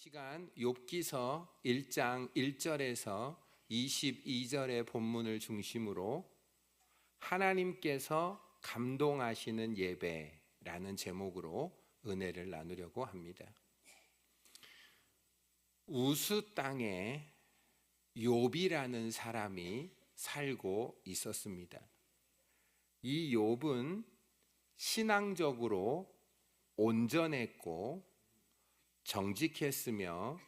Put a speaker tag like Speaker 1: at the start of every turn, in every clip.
Speaker 1: 시간 욥기서 1장 1절에서 22절의 본문을 중심으로 하나님께서 감동하시는 예배라는 제목으로 은혜를 나누려고 합니다. 우스 땅에 욥이라는 사람이 살고 있었습니다. 이 욥은 신앙적으로 온전했고 정직했으며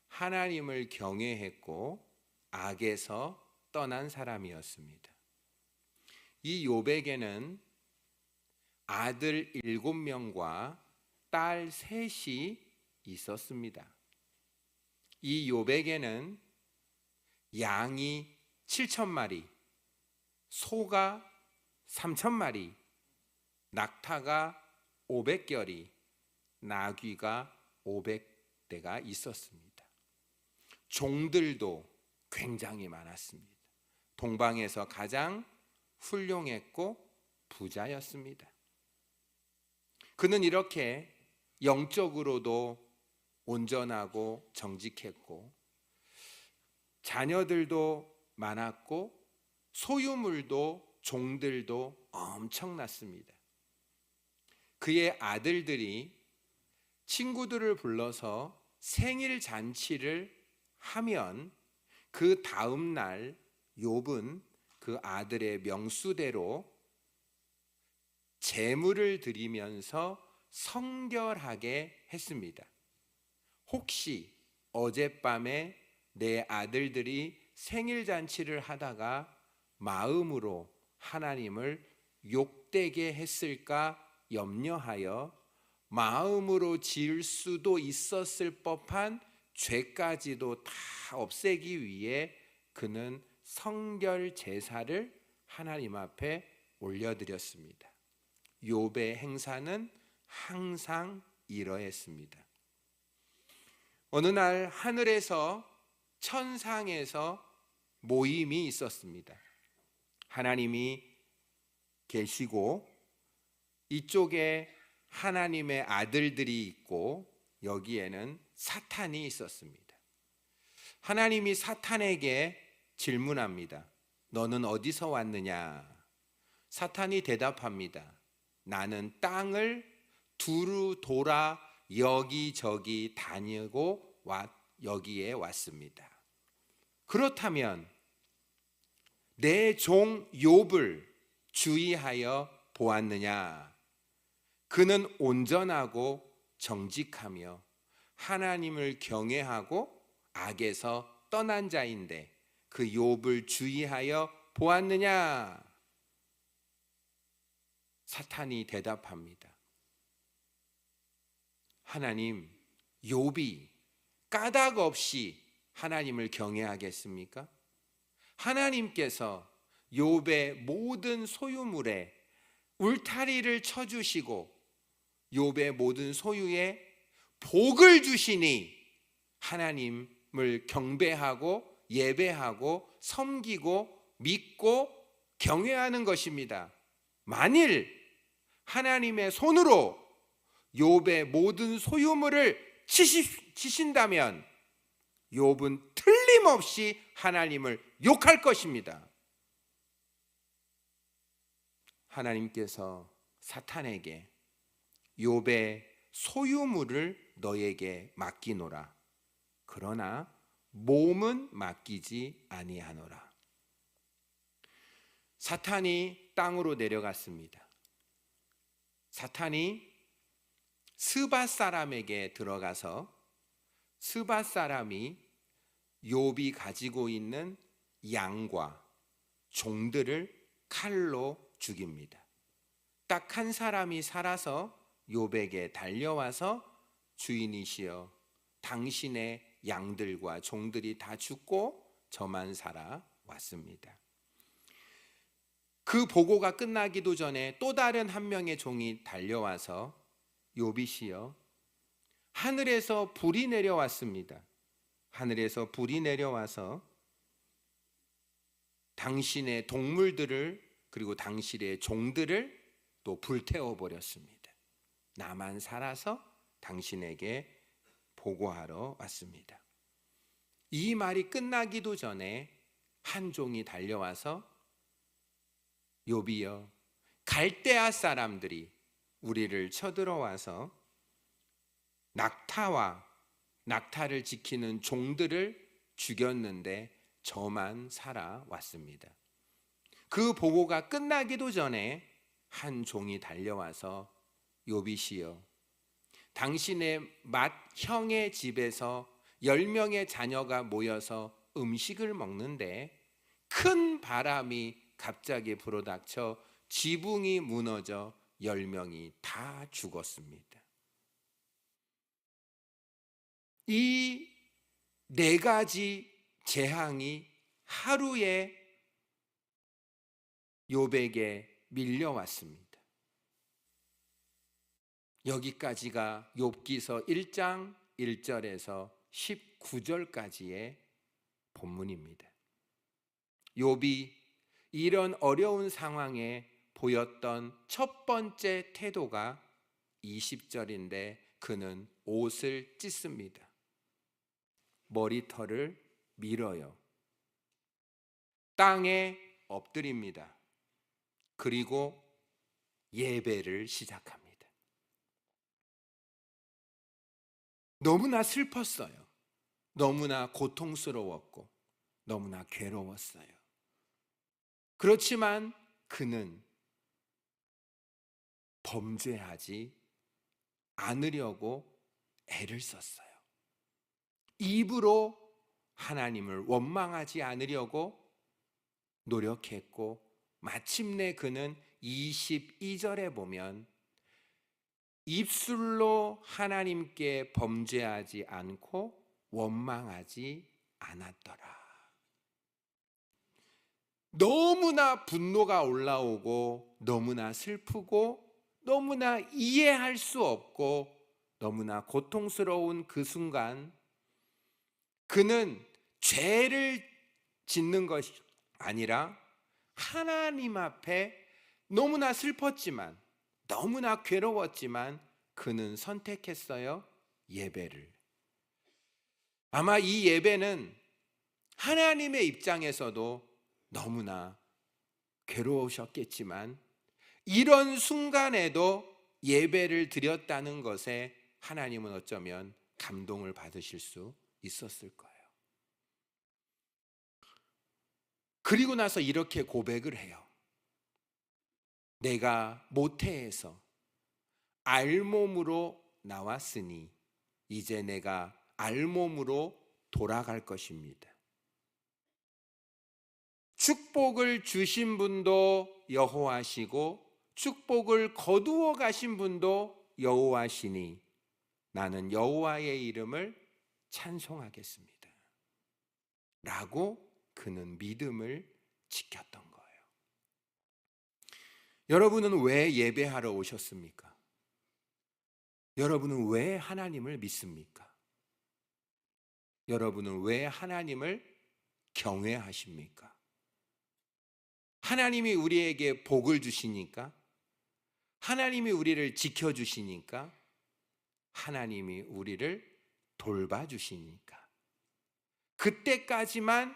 Speaker 1: 하나님을 경외했고 악에서 떠난 사람이었습니다. 이 욥에게는 아들 7명과 딸 3이 있었습니다. 이 욥에게는 양이 7,000마리, 소가 3,000마리, 낙타가 500결이, 나귀가 500대가 있었습니다. 종들도 굉장히 많았습니다. 동방에서 가장 훌륭했고 부자였습니다. 그는 이렇게 영적으로도 온전하고 정직했고 자녀들도 많았고 소유물도 종들도 엄청났습니다. 그의 아들들이 친구들을 불러서 생일 잔치를 하면 그 다음 날 욥은 그 아들의 명수대로 제물을 드리면서 성결하게 했습니다. 혹시 어젯밤에 내 아들들이 생일 잔치를 하다가 마음으로 하나님을 욕되게 했을까 염려하여 마음으로 지을 수도 있었을 법한 죄까지도 다 없애기 위해 그는 성결 제사를 하나님 앞에 올려드렸습니다. 욥의 행사는 항상 이러했습니다. 어느 날 하늘에서 천상에서 모임이 있었습니다. 하나님이 계시고 이쪽에 하나님의 아들들이 있고 여기에는 사탄이 있었습니다. 하나님이 사탄에게 질문합니다. 너는 어디서 왔느냐? 사탄이 대답합니다. 나는 땅을 두루 돌아 여기저기 다니고 여기에 왔습니다. 그렇다면 내 종 욥을 주의하여 보았느냐? 그는 온전하고 정직하며 하나님을 경외하고 악에서 떠난 자인데 그 욥을 주의하여 보았느냐? 사탄이 대답합니다. 하나님, 욥이 까닭 없이 하나님을 경외하겠습니까? 하나님께서 욥의 모든 소유물에 울타리를 쳐주시고 욥의 모든 소유에 복을 주시니 하나님을 경배하고 예배하고 섬기고 믿고 경외하는 것입니다. 만일 하나님의 손으로 욥의 모든 소유물을 치신다면 욥은 틀림없이 하나님을 욕할 것입니다. 하나님께서 사탄에게 욥의 소유물을 너에게 맡기노라. 그러나 몸은 맡기지 아니하노라. 사탄이 땅으로 내려갔습니다. 사탄이 스밧 사람에게 들어가서 스밧 사람이 욥이 가지고 있는 양과 종들을 칼로 죽입니다. 딱 한 사람이 살아서 욥에게 달려와서 주인이시여 당신의 양들과 종들이 다 죽고 저만 살아왔습니다. 그 보고가 끝나기도 전에 또 다른 한 명의 종이 달려와서 욥이시여 하늘에서 불이 내려왔습니다. 하늘에서 불이 내려와서 당신의 동물들을 그리고 당신의 종들을 또 불태워 버렸습니다. 나만 살아서 당신에게 보고하러 왔습니다. 이 말이 끝나기도 전에 한 종이 달려와서 욥이여, 갈대아 사람들이 우리를 쳐들어와서 낙타를 지키는 종들을 죽였는데 저만 살아왔습니다. 그 보고가 끝나기도 전에 한 종이 달려와서 욥이시여, 당신의 맏 형의 집에서 10명의 자녀가 모여서 음식을 먹는데 큰 바람이 갑자기 불어닥쳐 지붕이 무너져 10명이 다 죽었습니다. 이 4가지 재앙이 하루에 욥에게 밀려왔습니다. 여기까지가 욥기서 1장 1절에서 19절까지의 본문입니다. 욥이 이런 어려운 상황에 보였던 첫 번째 태도가 20절인데 그는 옷을 찢습니다. 머리털을 밀어요. 땅에 엎드립니다. 그리고 예배를 시작합니다. 너무나 슬펐어요. 너무나 고통스러웠고 너무나 괴로웠어요. 그렇지만 그는 범죄하지 않으려고 애를 썼어요. 입으로 하나님을 원망하지 않으려고 노력했고 마침내 그는 22절에 보면 입술로 하나님께 범죄하지 않고 원망하지 않았더라. 너무나 분노가 올라오고 너무나 슬프고 너무나 이해할 수 없고 너무나 고통스러운 그 순간 그는 죄를 짓는 것이 아니라 하나님 앞에 너무나 슬펐지만 너무나 괴로웠지만 그는 선택했어요. 예배를. 아마 이 예배는 하나님의 입장에서도 너무나 괴로우셨겠지만 이런 순간에도 예배를 드렸다는 것에 하나님은 어쩌면 감동을 받으실 수 있었을 거예요. 그리고 나서 이렇게 고백을 해요. 내가 모태에서 알몸으로 나왔으니 이제 내가 알몸으로 돌아갈 것입니다. 축복을 주신 분도 여호와시고 축복을 거두어 가신 분도 여호와시니 나는 여호와의 이름을 찬송하겠습니다. 라고 그는 믿음을 지켰던 거예요. 여러분은 왜 예배하러 오셨습니까? 여러분은 왜 하나님을 믿습니까? 여러분은 왜 하나님을 경외하십니까? 하나님이 우리에게 복을 주시니까? 하나님이 우리를 지켜주시니까? 하나님이 우리를 돌봐주시니까? 그때까지만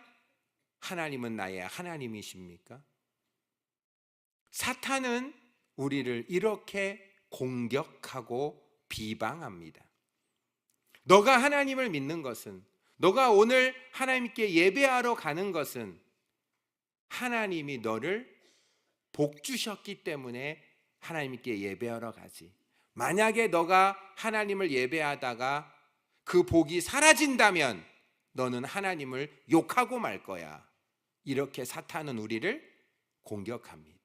Speaker 1: 하나님은 나의 하나님이십니까? 사탄은 우리를 이렇게 공격하고 비방합니다. 너가 하나님을 믿는 것은, 너가 오늘 하나님께 예배하러 가는 것은 하나님이 너를 복 주셨기 때문에 하나님께 예배하러 가지. 만약에 너가 하나님을 예배하다가 그 복이 사라진다면 너는 하나님을 욕하고 말 거야. 이렇게 사탄은 우리를 공격합니다.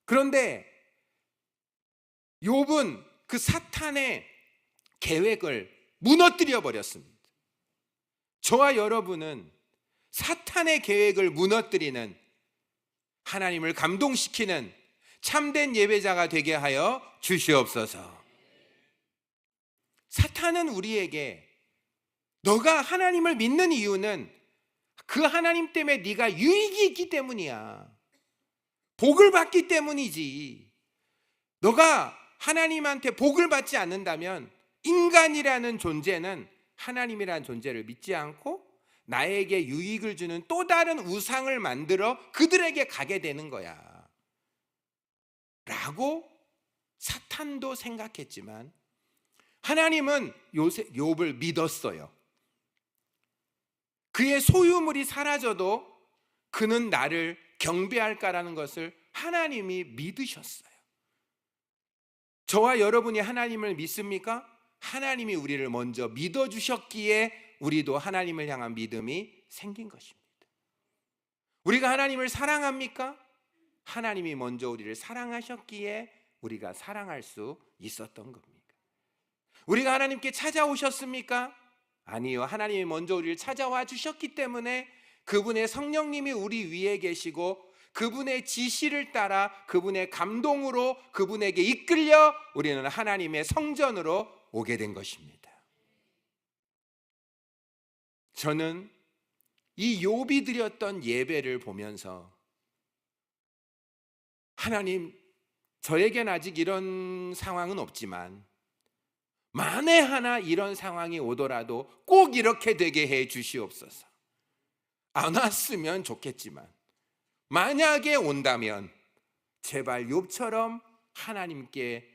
Speaker 1: 그런데 욥은 그 사탄의 계획을 무너뜨려 버렸습니다. 저와 여러분은 사탄의 계획을 무너뜨리는, 하나님을 감동시키는 참된 예배자가 되게 하여 주시옵소서. 사탄은 우리에게 너가 하나님을 믿는 이유는 그 하나님 때문에 네가 유익이 있기 때문이야. 복을 받기 때문이지. 너가 하나님한테 복을 받지 않는다면 인간이라는 존재는 하나님이라는 존재를 믿지 않고 나에게 유익을 주는 또 다른 우상을 만들어 그들에게 가게 되는 거야 라고 사탄도 생각했지만 하나님은 욥을 믿었어요. 그의 소유물이 사라져도 그는 나를 경배할까라는 것을 하나님이 믿으셨어요. 저와 여러분이 하나님을 믿습니까? 하나님이 우리를 먼저 믿어주셨기에 우리도 하나님을 향한 믿음이 생긴 것입니다. 우리가 하나님을 사랑합니까? 하나님이 먼저 우리를 사랑하셨기에 우리가 사랑할 수 있었던 겁니다. 우리가 하나님께 찾아오셨습니까? 아니요. 하나님이 먼저 우리를 찾아와 주셨기 때문에 그분의 성령님이 우리 위에 계시고 그분의 지시를 따라 그분의 감동으로 그분에게 이끌려 우리는 하나님의 성전으로 오게 된 것입니다. 저는 이 욥이 드렸던 예배를 보면서 하나님, 저에겐 아직 이런 상황은 없지만 만에 하나 이런 상황이 오더라도 꼭 이렇게 되게 해 주시옵소서. 안 왔으면 좋겠지만 만약에 온다면 제발 욥처럼 하나님께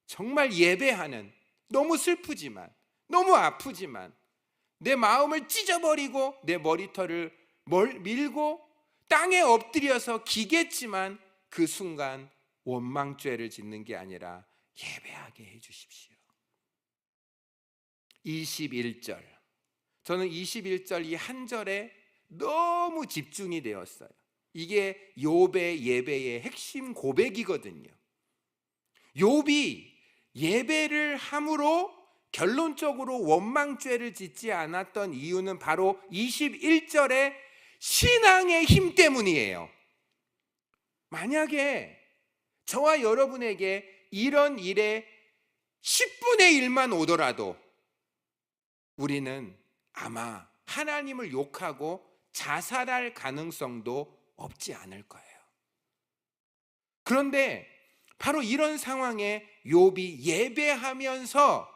Speaker 1: 정말 예배하는, 너무 슬프지만 너무 아프지만 내 마음을 찢어버리고 내 머리털을 밀고 땅에 엎드려서 기겠지만 그 순간 원망죄를 짓는 게 아니라 예배하게 해 주십시오. 21절, 저는 21절 이 한 절에 너무 집중이 되었어요. 이게 욥의 예배의 핵심 고백이거든요. 욥이 예배를 함으로 결론적으로 원망죄를 짓지 않았던 이유는 바로 21절의 신앙의 힘 때문이에요. 만약에 저와 여러분에게 이런 일에 10분의 1만 오더라도 우리는 아마 하나님을 욕하고 자살할 가능성도 없지 않을 거예요. 그런데 바로 이런 상황에 욥이 예배하면서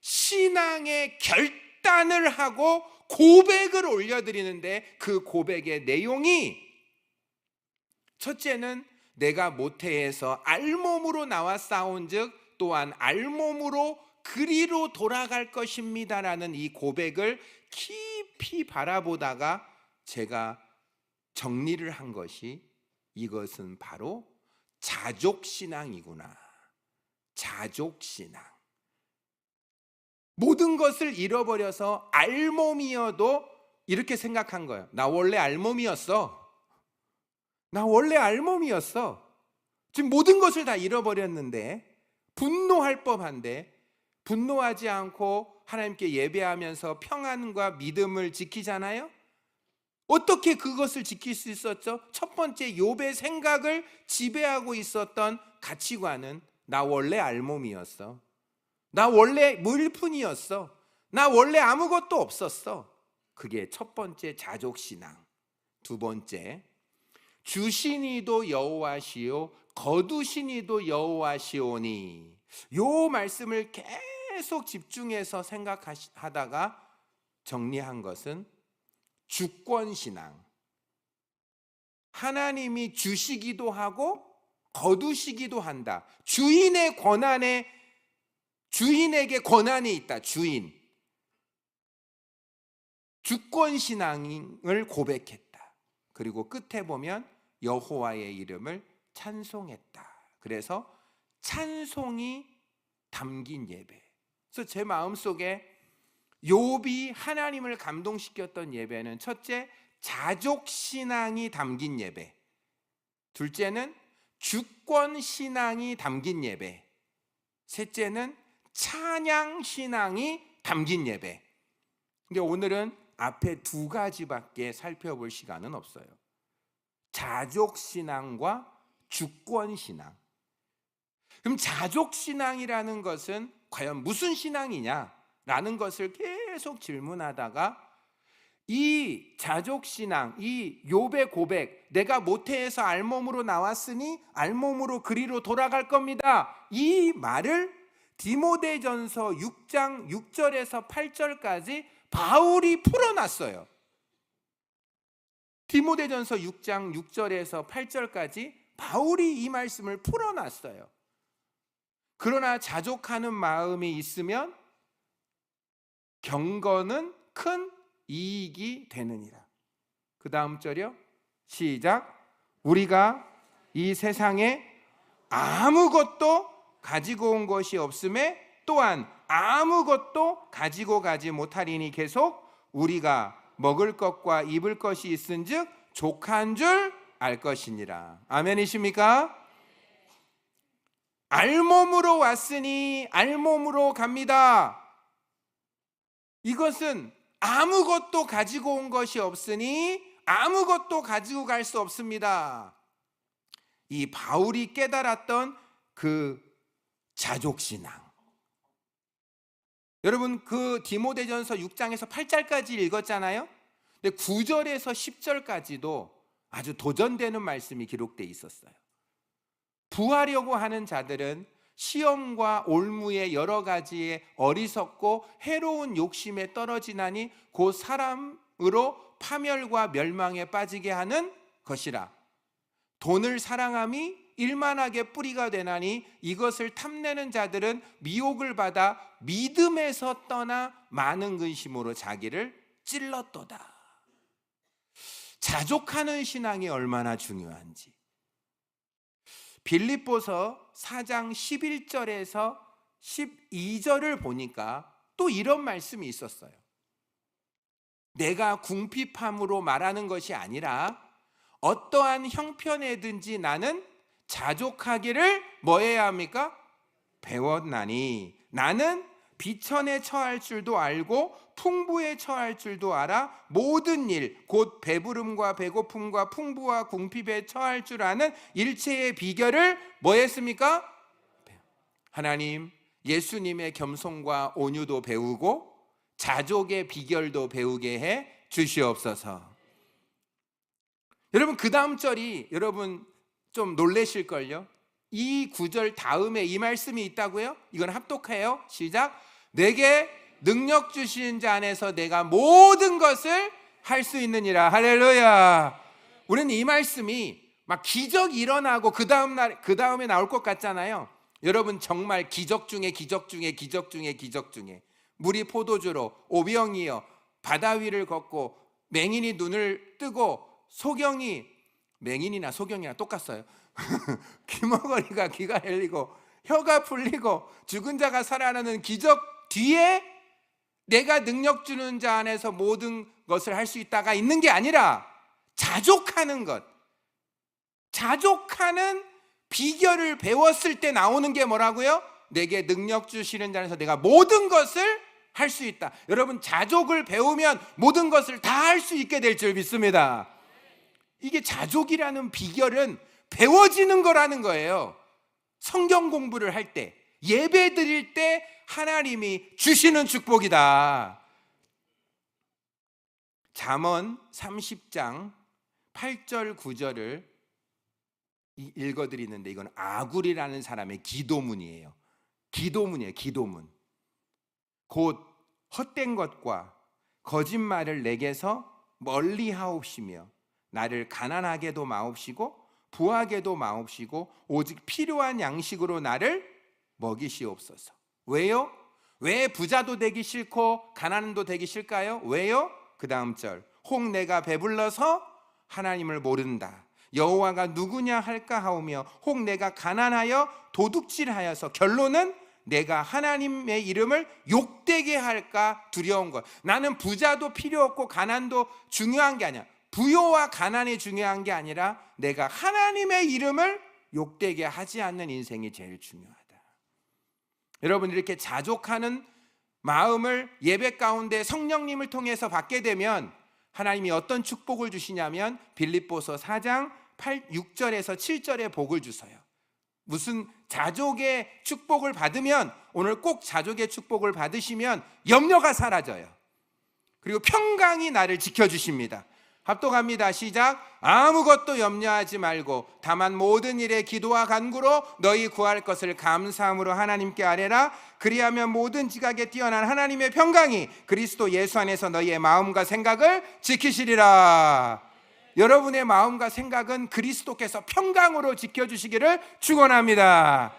Speaker 1: 신앙의 결단을 하고 고백을 올려드리는데 그 고백의 내용이 첫째는 내가 모태에서 알몸으로 나와 싸운즉 또한 알몸으로 그리로 돌아갈 것입니다라는 이 고백을 깊이 바라보다가 제가 정리를 한 것이 이것은 바로 자족신앙이구나. 자족신앙. 모든 것을 잃어버려서 알몸이어도 이렇게 생각한 거예요. 나 원래 알몸이었어. 나 원래 알몸이었어. 지금 모든 것을 다 잃어버렸는데 분노할 법한데 분노하지 않고 하나님께 예배하면서 평안과 믿음을 지키잖아요. 어떻게 그것을 지킬 수 있었죠? 첫 번째, 욥의 생각을 지배하고 있었던 가치관은 나 원래 알몸이었어. 나 원래 물뿐이었어. 나 원래 아무것도 없었어. 그게 첫 번째 자족신앙. 두 번째, 주시니도 여호와시요 거두시니도 여호와시오니. 요 말씀을 계속 집중해서 생각하다가 정리한 것은 주권신앙. 하나님이 주시기도 하고 거두시기도 한다. 주인의 권한에, 주인에게 권한이 있다. 주인. 주권신앙을 고백했다. 그리고 끝에 보면 여호와의 이름을 찬송했다. 그래서 찬송이 담긴 예배. 그래서 제 마음속에 욥이 하나님을 감동시켰던 예배는 첫째, 자족신앙이 담긴 예배. 둘째는 주권신앙이 담긴 예배. 셋째는 찬양신앙이 담긴 예배. 근데 오늘은 앞에 두 가지밖에 살펴볼 시간은 없어요. 자족신앙과 주권신앙. 그럼 자족신앙이라는 것은 과연 무슨 신앙이냐라는 것을 계속 질문하다가 이 자족신앙, 이 욥의 고백, 내가 모태에서 알몸으로 나왔으니 알몸으로 그리로 돌아갈 겁니다. 이 말을 디모데전서 6장 6절에서 8절까지 바울이 풀어놨어요. 디모데전서 6장 6절에서 8절까지 바울이 이 말씀을 풀어놨어요. 그러나 자족하는 마음이 있으면 경건은 큰 이익이 되느니라. 그 다음 절이요. 시작. 우리가 이 세상에 아무것도 가지고 온 것이 없음에 또한 아무것도 가지고 가지 못하리니 계속 우리가 먹을 것과 입을 것이 있은즉 족한 줄 알 것이니라. 아멘이십니까? 알몸으로 왔으니 알몸으로 갑니다. 이것은 아무것도 가지고 온 것이 없으니 아무것도 가지고 갈 수 없습니다. 이 바울이 깨달았던 그 자족신앙. 여러분, 그 디모데전서 6장에서 8절까지 읽었잖아요. 근데 9절에서 10절까지도 아주 도전되는 말씀이 기록되어 있었어요. 부하려고 하는 자들은 시험과 올무의 여러 가지의 어리석고 해로운 욕심에 떨어지나니 곧 사람으로 파멸과 멸망에 빠지게 하는 것이라. 돈을 사랑함이 일만하게 뿌리가 되나니 이것을 탐내는 자들은 미혹을 받아 믿음에서 떠나 많은 근심으로 자기를 찔렀도다. 자족하는 신앙이 얼마나 중요한지. 빌립보서 4장 11절에서 12절을 보니까 또 이런 말씀이 있었어요. 내가 궁핍함으로 말하는 것이 아니라 어떠한 형편에든지 나는 자족하기를 뭐 해야 합니까? 배웠나니 나는 비천에 처할 줄도 알고 풍부에 처할 줄도 알아 모든 일 곧 배부름과 배고픔과 풍부와 궁핍에 처할 줄 아는 일체의 비결을 뭐 했습니까? 하나님, 예수님의 겸손과 온유도 배우고 자족의 비결도 배우게 해 주시옵소서. 여러분, 그 다음 절이 여러분 좀 놀라실걸요. 이 구절 다음에 이 말씀이 있다고요? 이건 합독해요. 시작. 내게 능력 주시는 자 안에서 내가 모든 것을 할 수 있느니라. 할렐루야. 우리는 이 말씀이 막 기적이 일어나고 그 다음에 나올 것 같잖아요. 여러분, 정말 기적 중에 기적 중에 기적 중에 기적 중에 물이 포도주로 오병이어 바다 위를 걷고 맹인이 눈을 뜨고 소경이, 맹인이나 소경이나 똑같아요. 귀머거리가 귀가 열리고 혀가 풀리고 죽은 자가 살아나는 기적 뒤에 내가 능력 주는 자 안에서 모든 것을 할 수 있다가 있는 게 아니라 자족하는 것, 자족하는 비결을 배웠을 때 나오는 게 뭐라고요? 내게 능력 주시는 자 안에서 내가 모든 것을 할 수 있다. 여러분, 자족을 배우면 모든 것을 다 할 수 있게 될 줄 믿습니다. 이게 자족이라는 비결은 배워지는 거라는 거예요. 성경 공부를 할 때, 예배 드릴 때 하나님이 주시는 축복이다. 잠언 30장 8절 9절을 읽어드리는데 이건 아굴이라는 사람의 기도문이에요. 기도문이에요. 기도문. 곧 헛된 것과 거짓말을 내게서 멀리 하옵시며 나를 가난하게도 마옵시고 부하게도 마옵시고 오직 필요한 양식으로 나를 먹이시옵소서. 왜요? 왜 부자도 되기 싫고 가난도 되기 싫을까요? 왜요? 그 다음 절. 혹 내가 배불러서 하나님을 모른다. 여호와가 누구냐 할까 하오며 혹 내가 가난하여 도둑질하여서 결론은 내가 하나님의 이름을 욕되게 할까 두려운 것. 나는 부자도 필요 없고 가난도 중요한 게 아니야. 부요와 가난이 중요한 게 아니라 내가 하나님의 이름을 욕되게 하지 않는 인생이 제일 중요하다. 여러분, 이렇게 자족하는 마음을 예배 가운데 성령님을 통해서 받게 되면 하나님이 어떤 축복을 주시냐면 빌립보서 4장 6절에서 7절에 복을 주세요. 무슨 자족의 축복을 받으면, 오늘 꼭 자족의 축복을 받으시면 염려가 사라져요. 그리고 평강이 나를 지켜주십니다. 합독합니다. 시작. 아무것도 염려하지 말고 다만 모든 일에 기도와 간구로 너희 구할 것을 감사함으로 하나님께 아뢰라. 그리하면 모든 지각에 뛰어난 하나님의 평강이 그리스도 예수 안에서 너희의 마음과 생각을 지키시리라. 여러분의 마음과 생각은 그리스도께서 평강으로 지켜주시기를 축원합니다.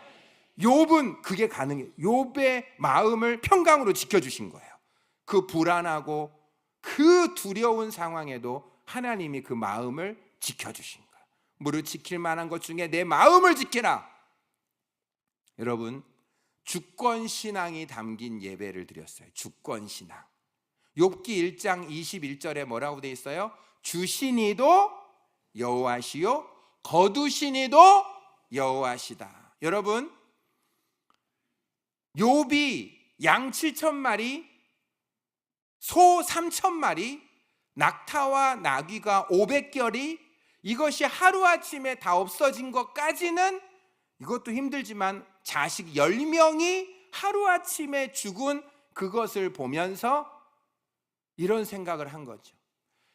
Speaker 1: 욥은 그게 가능해요. 욥의 마음을 평강으로 지켜주신 거예요. 그 불안하고 그 두려운 상황에도 하나님이 그 마음을 지켜주신 거예요. 무릇 지킬 만한 것 중에 내 마음을 지키라. 여러분, 주권신앙이 담긴 예배를 드렸어요. 주권신앙. 욥기 1장 21절에 뭐라고 되어 있어요? 주시니도 여호와시요 거두시니도 여호와시다. 여러분, 욥이 양 7,000마리, 소 3,000마리, 낙타와 나귀가 500결이 이것이 하루아침에 다 없어진 것까지는 이것도 힘들지만 자식 10명이 하루아침에 죽은 그것을 보면서 이런 생각을 한 거죠.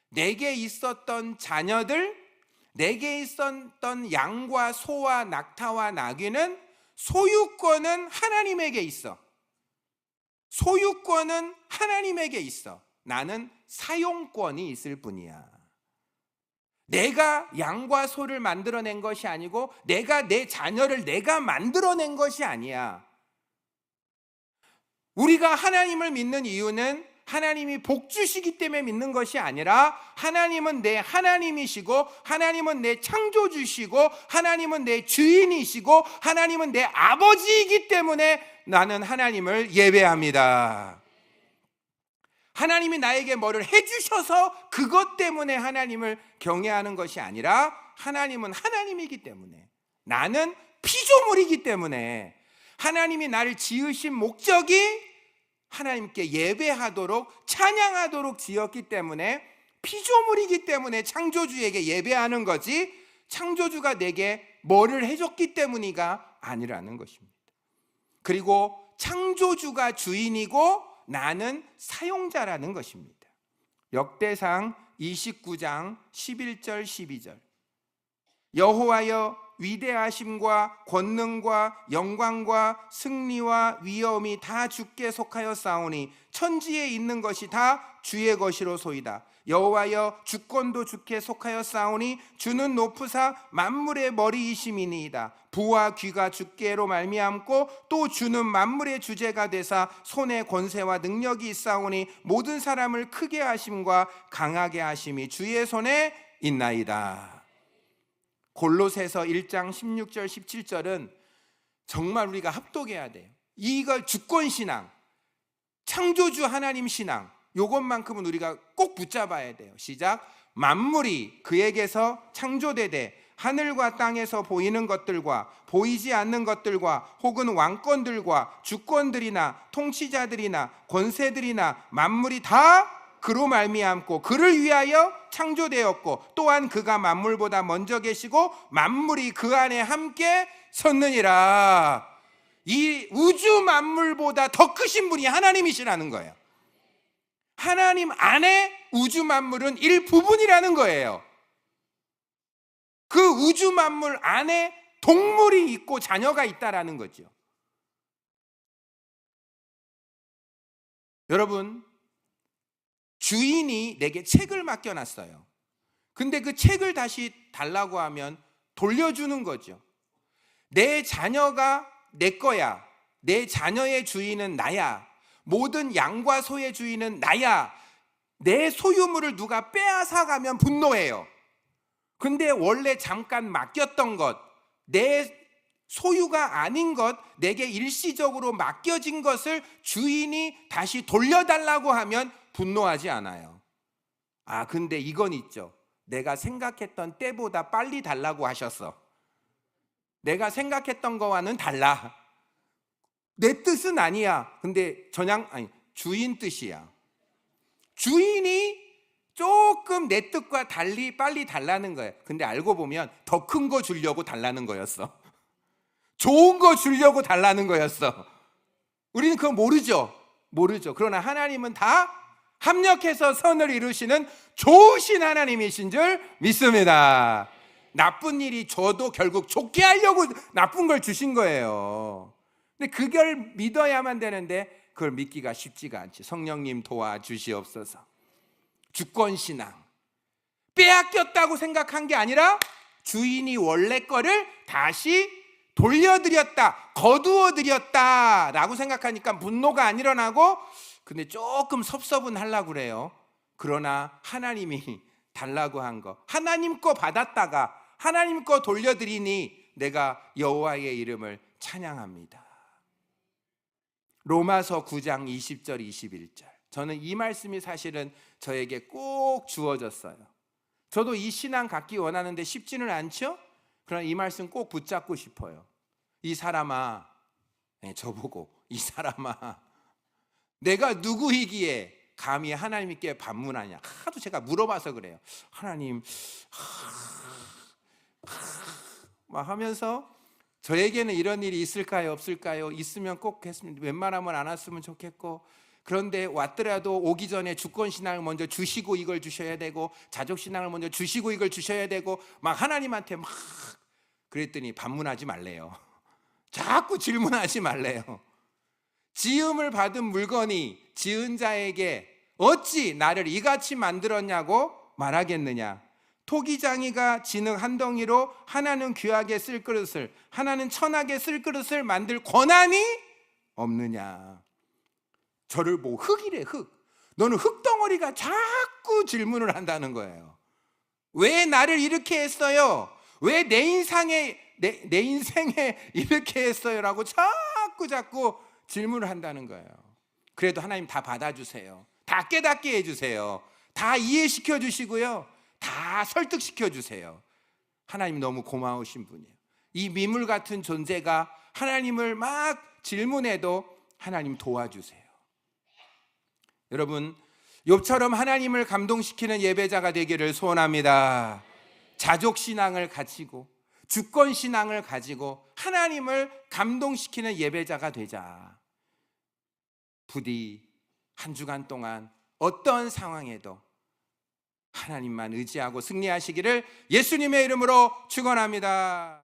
Speaker 1: 내게 있었던 자녀들, 내게 있었던 양과 소와 낙타와 나귀는 소유권은 하나님에게 있어. 소유권은 하나님에게 있어. 나는 사용권이 있을 뿐이야. 내가 양과 소를 만들어낸 것이 아니고 내가 내 자녀를 내가 만들어낸 것이 아니야. 우리가 하나님을 믿는 이유는 하나님이 복 주시기 때문에 믿는 것이 아니라 하나님은 내 하나님이시고 하나님은 내 창조주시고 하나님은 내 주인이시고 하나님은 내 아버지이기 때문에 나는 하나님을 예배합니다. 하나님이 나에게 뭐를 해주셔서 그것 때문에 하나님을 경외하는 것이 아니라 하나님은 하나님이기 때문에, 나는 피조물이기 때문에, 하나님이 나를 지으신 목적이 하나님께 예배하도록 찬양하도록 지었기 때문에 피조물이기 때문에 창조주에게 예배하는 거지 창조주가 내게 뭐를 해줬기 때문이가 아니라는 것입니다. 그리고 창조주가 주인이고 나는 사용자라는 것입니다. 역대상 29장 11절 12절 여호와여 위대하심과 권능과 영광과 승리와 위엄이 다 주께 속하였사오니 천지에 있는 것이 다 주의 것이로소이다. 여호와여 주권도 주께 속하였사오니 주는 높으사 만물의 머리이심이니이다. 부와 귀가 주께로 말미암고 또 주는 만물의 주제가 되사 손에 권세와 능력이 있사오니 모든 사람을 크게 하심과 강하게 하심이 주의 손에 있나이다. 골로새서 1장 16절 17절은 정말 우리가 합독해야 돼요. 이걸 주권신앙, 창조주 하나님 신앙, 이것만큼은 우리가 꼭 붙잡아야 돼요. 시작. 만물이 그에게서 창조되되 하늘과 땅에서 보이는 것들과 보이지 않는 것들과 혹은 왕권들과 주권들이나 통치자들이나 권세들이나 만물이 다 그로 말미암고 그를 위하여 창조되었고 또한 그가 만물보다 먼저 계시고 만물이 그 안에 함께 섰느니라. 이 우주 만물보다 더 크신 분이 하나님이시라는 거예요. 하나님 안에 우주 만물은 일부분이라는 거예요. 그 우주 만물 안에 동물이 있고 자녀가 있다라는 거죠. 여러분, 주인이 내게 책을 맡겨놨어요. 근데 그 책을 다시 달라고 하면 돌려주는 거죠. 내 자녀가 내 거야. 내 자녀의 주인은 나야. 모든 양과 소의 주인은 나야. 내 소유물을 누가 빼앗아가면 분노해요. 근데 원래 잠깐 맡겼던 것, 내 소유가 아닌 것, 내게 일시적으로 맡겨진 것을 주인이 다시 돌려달라고 하면 분노하지 않아요. 아, 근데 이건 있죠. 내가 생각했던 때보다 빨리 달라고 하셨어. 내가 생각했던 거와는 달라. 내 뜻은 아니야. 근데 주인 뜻이야. 주인이 조금 내 뜻과 달리 빨리 달라는 거예요. 근데 알고 보면 더 큰 거 주려고 달라는 거였어. 좋은 거 주려고 달라는 거였어. 우리는 그거 모르죠. 그러나 하나님은 다 합력해서 선을 이루시는 좋으신 하나님이신 줄 믿습니다. 나쁜 일이 줘도 결국 좋게 하려고 나쁜 걸 주신 거예요. 근데 그걸 믿어야만 되는데 그걸 믿기가 쉽지가 않지. 성령님 도와주시옵소서. 주권신앙, 빼앗겼다고 생각한 게 아니라 주인이 원래 거를 다시 돌려드렸다, 거두어드렸다라고 생각하니까 분노가 안 일어나고, 근데 조금 섭섭은 하려고 그래요. 그러나 하나님이 달라고 한 거, 하나님 거 받았다가 하나님 거 돌려드리니 내가 여호와의 이름을 찬양합니다. 로마서 9장 20절 21절. 저는 이 말씀이 사실은 저에게 꼭 주어졌어요. 저도 이 신앙 갖기 원하는데 쉽지는 않죠? 그러나 이 말씀 꼭 붙잡고 싶어요. 이 사람아, 저보고 이 사람아, 내가 누구이기에 감히 하나님께 반문하냐. 하도 제가 물어봐서 그래요. 하나님, 막 하면서 저에게는 이런 일이 있을까요, 없을까요? 있으면 꼭 했으면, 웬만하면 안 왔으면 좋겠고, 그런데 왔더라도 오기 전에 주권신앙을 먼저 주시고 이걸 주셔야 되고, 자족신앙을 먼저 주시고 이걸 주셔야 되고, 막 하나님한테 막 그랬더니 반문하지 말래요. 자꾸 질문하지 말래요. 지음을 받은 물건이 지은 자에게 어찌 나를 이같이 만들었냐고 말하겠느냐. 토기장이가 지능 한 덩이로 하나는 귀하게 쓸 그릇을, 하나는 천하게 쓸 그릇을 만들 권한이 없느냐. 저를 보고 흙이래, 흙. 너는 흙덩어리가 자꾸 질문을 한다는 거예요. 왜 나를 이렇게 했어요? 왜 내 인생에 이렇게 했어요? 라고 자꾸 질문을 한다는 거예요. 그래도 하나님 다 받아주세요. 다 깨닫게 해주세요. 다 이해시켜 주시고요. 다 설득시켜 주세요. 하나님 너무 고마우신 분이에요. 이 미물 같은 존재가 하나님을 막 질문해도 하나님 도와주세요. 여러분, 욥처럼 하나님을 감동시키는 예배자가 되기를 소원합니다. 자족신앙을 가지고 주권신앙을 가지고 하나님을 감동시키는 예배자가 되자. 부디 한 주간 동안 어떤 상황에도 하나님만 의지하고 승리하시기를 예수님의 이름으로 축원합니다.